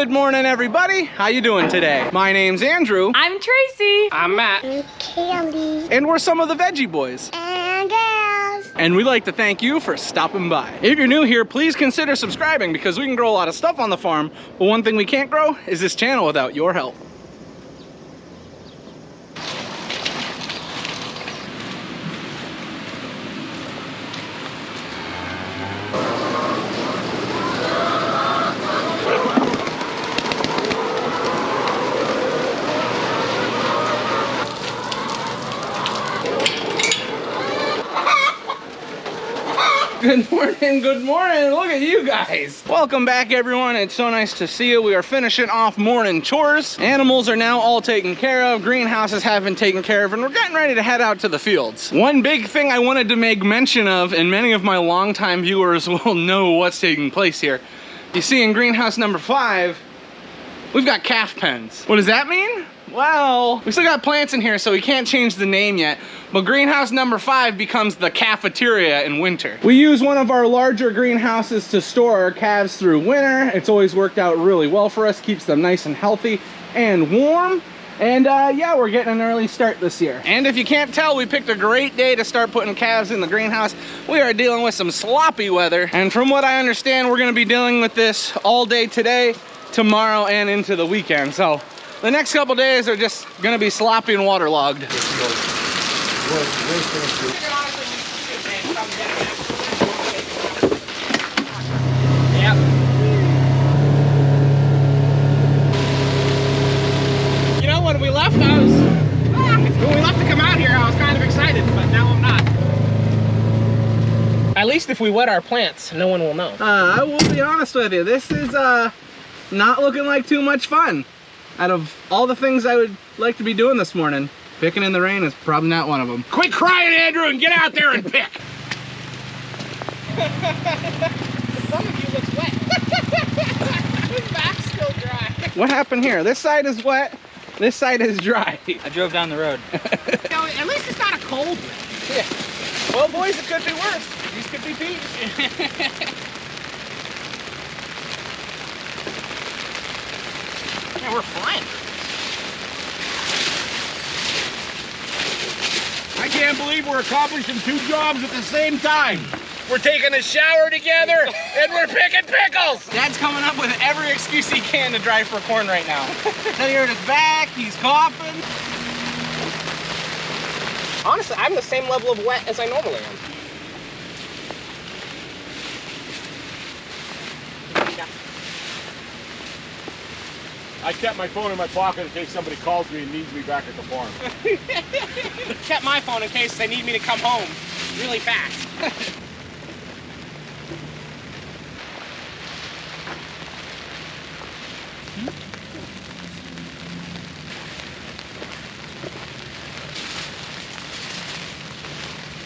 Good morning, everybody. How you doing today? My name's Andrew. I'm Tracy. I'm Matt. I'm Candy. And we're some of the Veggie Boys. And girls. And we'd like to thank you for stopping by. If you're new here, please consider subscribing because we can grow a lot of stuff on the farm, but one thing we can't grow is this channel without your help. Good morning, good morning. Look at you guys. Welcome back, everyone. It's so nice to see you. We are finishing off morning chores. Animals are now all taken care of. Greenhouses have been taken care of, and we're getting ready to head out to the fields. One big thing I wanted to make mention of, and many of my longtime viewers will know what's taking place here. You see in greenhouse number 5, we've got calf pens. What does that mean? Well, we still got plants in here, so we can't change the name yet, but greenhouse number 5 becomes the cafeteria in winter. We use one of our larger greenhouses to store our calves through winter. It's always worked out really well for us, keeps them nice and healthy and warm. And yeah, we're getting an early start this year. And if you can't tell, we picked a great day to start putting calves in the greenhouse. We are dealing with some sloppy weather, and from what I understand, we're gonna be dealing with this all day today, tomorrow, and into the weekend. So the next couple days are just gonna be sloppy and waterlogged. Yep. You know, when we left, when we left to come out here, I was kind of excited, but now I'm not. At least if we wet our plants, no one will know. I will be honest with you, this is not looking like too much fun. Out of all the things I would like to be doing this morning, picking in the rain is probably not one of them. Quit crying, Andrew, and get out there and pick. Some of you looks wet. His back's still dry. What happened here? This side is wet, this side is dry. I drove down the road. No, at least it's not a cold one. Yeah. Well, boys, it could be worse. These could be peach. Yeah, we're flying. I can't believe we're accomplishing 2 jobs at the same time. We're taking a shower together and we're picking pickles. Dad's coming up with every excuse he can to drive for corn right now. Tell you hurt his back, he's coughing. Honestly, I'm the same level of wet as I normally am. I kept my phone in my pocket in case somebody calls me and needs me back at the farm. Kept my phone in case they need me to come home really fast.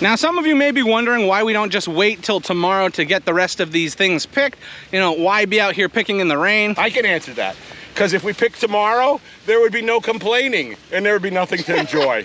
Now, some of you may be wondering why we don't just wait till tomorrow to get the rest of these things picked. You know, why be out here picking in the rain? I can answer that. Because if we pick tomorrow, there would be no complaining and there would be nothing to enjoy.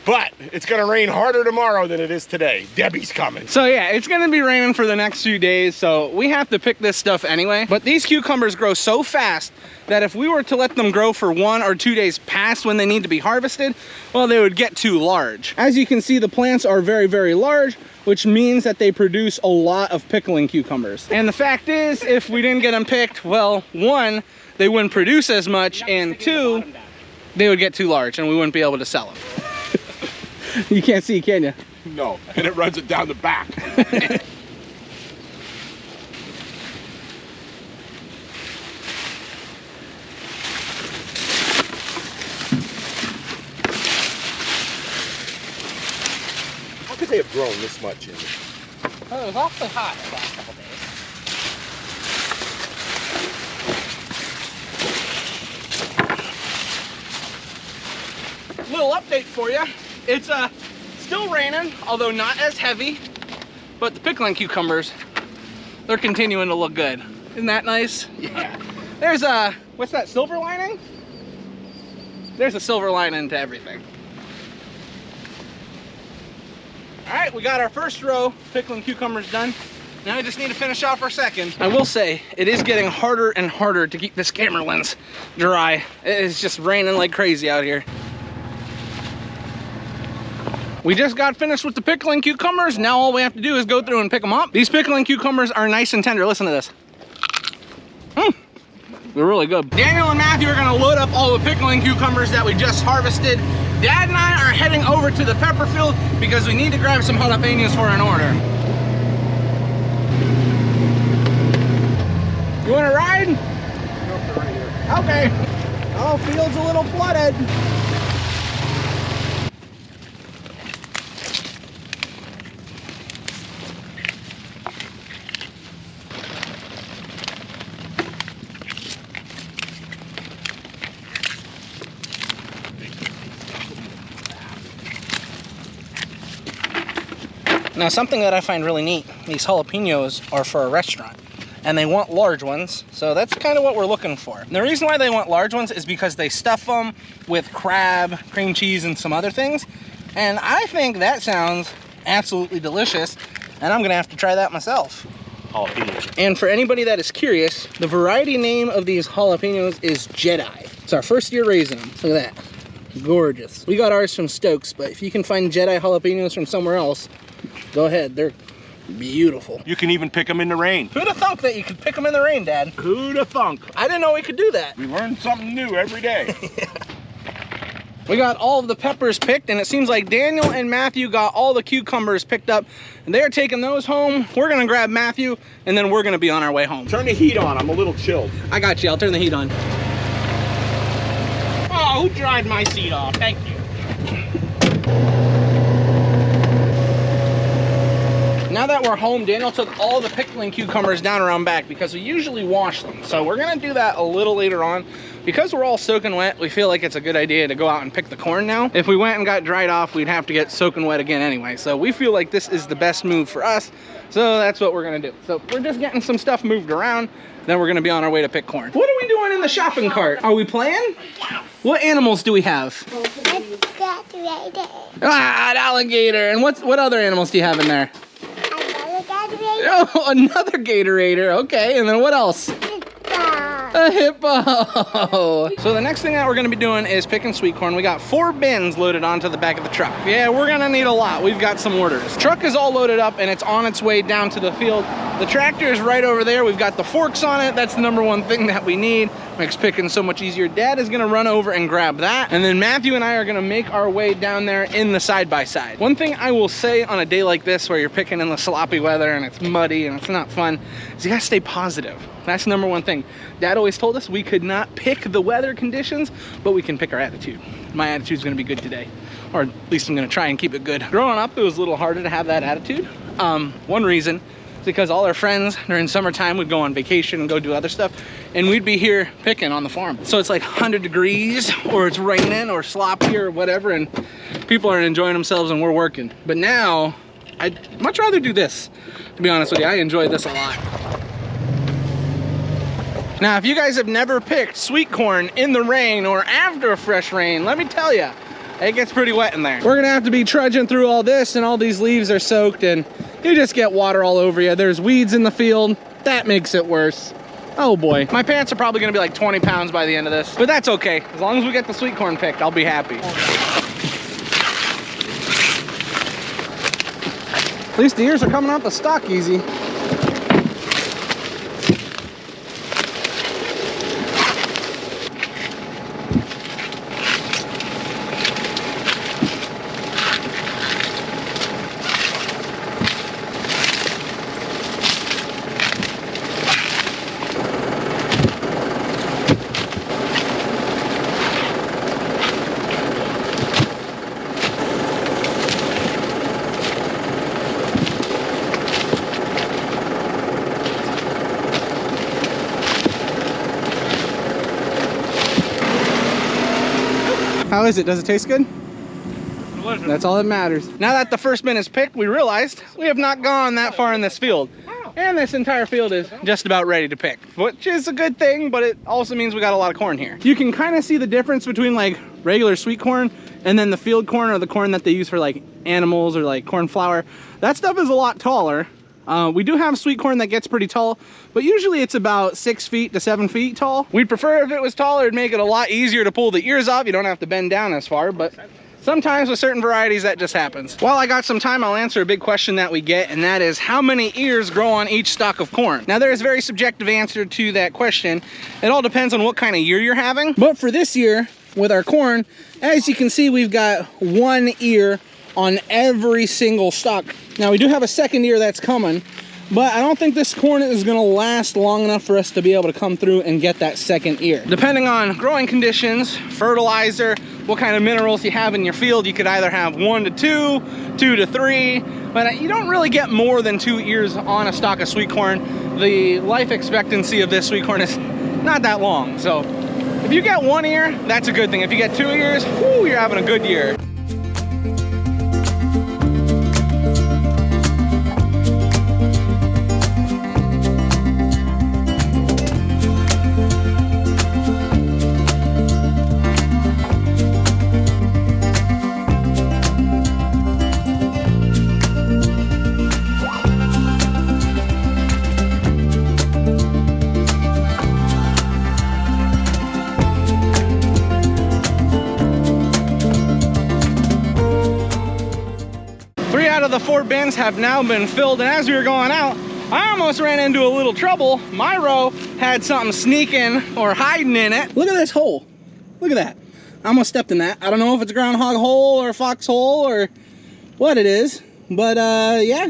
But it's gonna rain harder tomorrow than it is today. Debbie's coming. So yeah, it's gonna be raining for the next few days, so we have to pick this stuff anyway. But these cucumbers grow so fast that if we were to let them grow for 1 or 2 days past when they need to be harvested, well, they would get too large. As you can see, the plants are very, very large, which means that they produce a lot of pickling cucumbers. And the fact is, if we didn't get them picked, well, 1, they wouldn't produce as much, and 2, they would get too large and we wouldn't be able to sell them. You can't see, can you? No, and it runs it down the back. How could they have grown this much in it? Oh, it was awfully hot the last couple days. Little update for you. It's still raining, although not as heavy, but the pickling cucumbers, they're continuing to look good. Isn't that nice? Yeah. There's a, what's that, silver lining? There's a silver lining to everything. All right, we got our first row pickling cucumbers done. Now I just need to finish off our second. I will say, it is getting harder and harder to keep this camera lens dry. It is just raining like crazy out here. We just got finished with the pickling cucumbers. Now all we have to do is go through and pick them up. These pickling cucumbers are nice and tender. Listen to this. They're really good. Daniel and Matthew are gonna load up all the pickling cucumbers that we just harvested. Dad and I are heading over to the pepper field because we need to grab some jalapenos for an order. You wanna ride? Right here. Okay. Oh, field's a little flooded. Now, something that I find really neat, these jalapenos are for a restaurant and they want large ones, so that's kind of what we're looking for. And the reason why they want large ones is because they stuff them with crab, cream cheese, and some other things, and I think that sounds absolutely delicious, and I'm gonna have to try that myself. Jalapenos. And for anybody that is curious, the variety name of these jalapenos is Jedi. It's our first year raising them. Look at that, gorgeous. We got ours from Stokes, but if you can find Jedi jalapenos from somewhere else, go ahead, they're beautiful. You can even pick them in the rain. Who'd have thunk that you could pick them in the rain, Dad? Who'd have thunk? I didn't know we could do that. We learn something new every day. We got all of the peppers picked, and it seems like Daniel and Matthew got all the cucumbers picked up, and they're taking those home. We're gonna grab Matthew, and then we're gonna be on our way home. Turn the heat on, I'm a little chilled. I got you, I'll turn the heat on. Oh, who dried my seat off? Thank you. Now that we're home, Daniel took all the pickling cucumbers down around back because we usually wash them. So we're gonna do that a little later on. Because we're all soaking wet, we feel like it's a good idea to go out and pick the corn now. If we went and got dried off, we'd have to get soaking wet again anyway. So we feel like this is the best move for us. So that's what we're gonna do. So we're just getting some stuff moved around. Then we're gonna be on our way to pick corn. What are we doing in the shopping cart? Are we playing? What animals do we have? Ah, an alligator. And what other animals do you have in there? Oh, another Gatorator. Okay, and then what else? A hippo. So the next thing that we're gonna be doing is picking sweet corn. We got 4 bins loaded onto the back of the truck. Yeah, we're gonna need a lot. We've got some orders. Truck is all loaded up and it's on its way down to the field. The tractor is right over there. We've got the forks on it. That's the #1 thing that we need. Makes picking so much easier. Dad is gonna run over and grab that. And then Matthew and I are gonna make our way down there in the side-by-side. One thing I will say on a day like this where you're picking in the sloppy weather and it's muddy and it's not fun, is you gotta stay positive. That's the #1 thing. Dad always told us we could not pick the weather conditions, but we can pick our attitude. My attitude's gonna be good today. Or at least I'm gonna try and keep it good. Growing up, it was a little harder to have that attitude. One reason is because all our friends during summertime would go on vacation and go do other stuff, and we'd be here picking on the farm. So it's like 100 degrees, or it's raining, or sloppy, or whatever, and people are enjoying themselves and we're working. But now, I'd much rather do this, to be honest with you. I enjoy this a lot. Now, if you guys have never picked sweet corn in the rain or after a fresh rain, let me tell you, it gets pretty wet in there. We're gonna have to be trudging through all this, and all these leaves are soaked, and you just get water all over you. There's weeds in the field. That makes it worse. Oh boy. My pants are probably gonna be like 20 pounds by the end of this, but that's okay. As long as we get the sweet corn picked, I'll be happy. At least the ears are coming out the stalk easy. How is it? Does it taste good? Delicious. That's all that matters. Now that the first bin is picked, we realized we have not gone that far in this field. And this entire field is just about ready to pick, which is a good thing, but it also means we got a lot of corn here. You can kind of see the difference between like regular sweet corn and then the field corn, or the corn that they use for like animals or like corn flour. That stuff is a lot taller. We do have sweet corn that gets pretty tall, but usually it's about 6 feet to 7 feet tall. We'd prefer if it was taller. It'd make it a lot easier to pull the ears off. You don't have to bend down as far, but sometimes with certain varieties that just happens. While I got some time, I'll answer a big question that we get, and that is how many ears grow on each stalk of corn? Now there is a very subjective answer to that question. It all depends on what kind of year you're having. But for this year, with our corn, as you can see, we've got 1 ear on every single stalk. Now we do have a second ear that's coming, but I don't think this corn is gonna last long enough for us to be able to come through and get that second ear. Depending on growing conditions, fertilizer, what kind of minerals you have in your field, you could either have 1 to 2, 2 to 3, but you don't really get more than 2 ears on a stalk of sweet corn. The life expectancy of this sweet corn is not that long. So if you get 1 ear, that's a good thing. If you get 2 ears, whoo, you're having a good year. The 4 bins have now been filled, and as we were going out, I almost ran into a little trouble. My row had something sneaking or hiding in it. Look at this hole. Look at that. I almost stepped in that. I don't know if it's a groundhog hole or a fox hole or what it is, but yeah,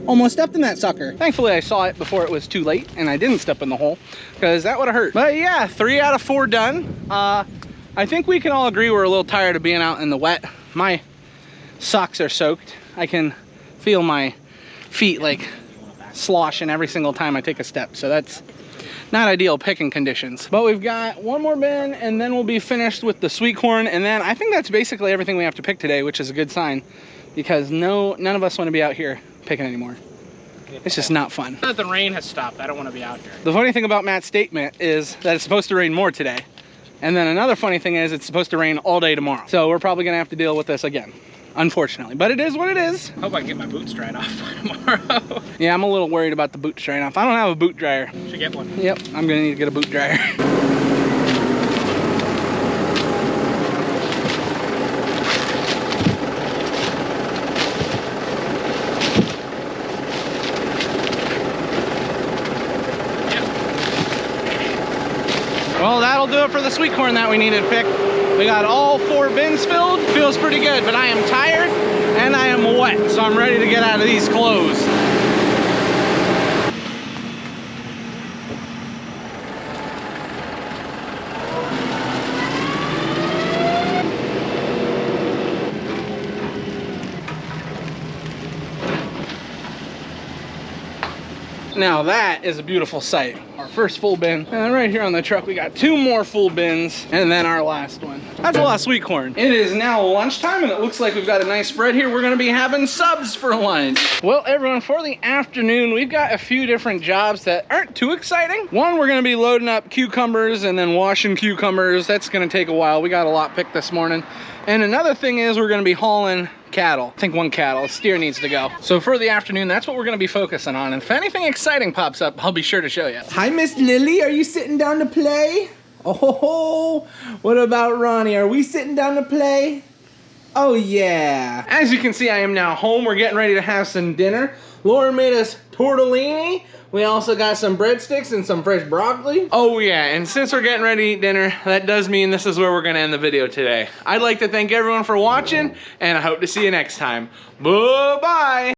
almost stepped in that sucker. Thankfully I saw it before it was too late and I didn't step in the hole, because that would have hurt. But yeah, 3 out of 4 done. I think we can all agree we're a little tired of being out in the wet. My socks are soaked. I can feel my feet like sloshing every single time I take a step. So that's not ideal picking conditions. But we've got 1 more bin and then we'll be finished with the sweet corn. And then I think that's basically everything we have to pick today, which is a good sign, because none of us want to be out here picking anymore. It's just not fun. Now that the rain has stopped, I don't want to be out here. The funny thing about Matt's statement is that it's supposed to rain more today. And then another funny thing is it's supposed to rain all day tomorrow. So we're probably gonna have to deal with this again, unfortunately. But it is what it is. Hope I can get my boots dried off by tomorrow. Yeah, I'm a little worried about the boots drying off. I don't have a boot dryer. Should get one. Yep, I'm gonna need to get a boot dryer. Well, that'll do it for the sweet corn that we needed to pick. We got all 4 bins filled. Feels pretty good, but I am tired and I am wet, so I'm ready to get out of these clothes. Now that is a beautiful sight. Our first full bin, and then right here on the truck we got 2 more full bins, and then our last one. That's a lot of sweet corn. It is now lunchtime and it looks like we've got a nice spread here. We're gonna be having subs for lunch. Well everyone, for the afternoon we've got a few different jobs that aren't too exciting. One, we're gonna be loading up cucumbers and then washing cucumbers. That's gonna take a while. We got a lot picked this morning. And another thing is we're gonna be hauling cattle. I think 1 cattle, a steer needs to go. So for the afternoon, that's what we're gonna be focusing on. And if anything exciting pops up, I'll be sure to show you. Hi, Miss Lily, are you sitting down to play? Oh, what about Ronnie? Are we sitting down to play? Oh yeah. As you can see, I am now home. We're getting ready to have some dinner. Lauren made us tortellini. We also got some breadsticks and some fresh broccoli. Oh yeah, and since we're getting ready to eat dinner, that does mean this is where we're gonna end the video today. I'd like to thank everyone for watching, and I hope to see you next time. Bye-bye.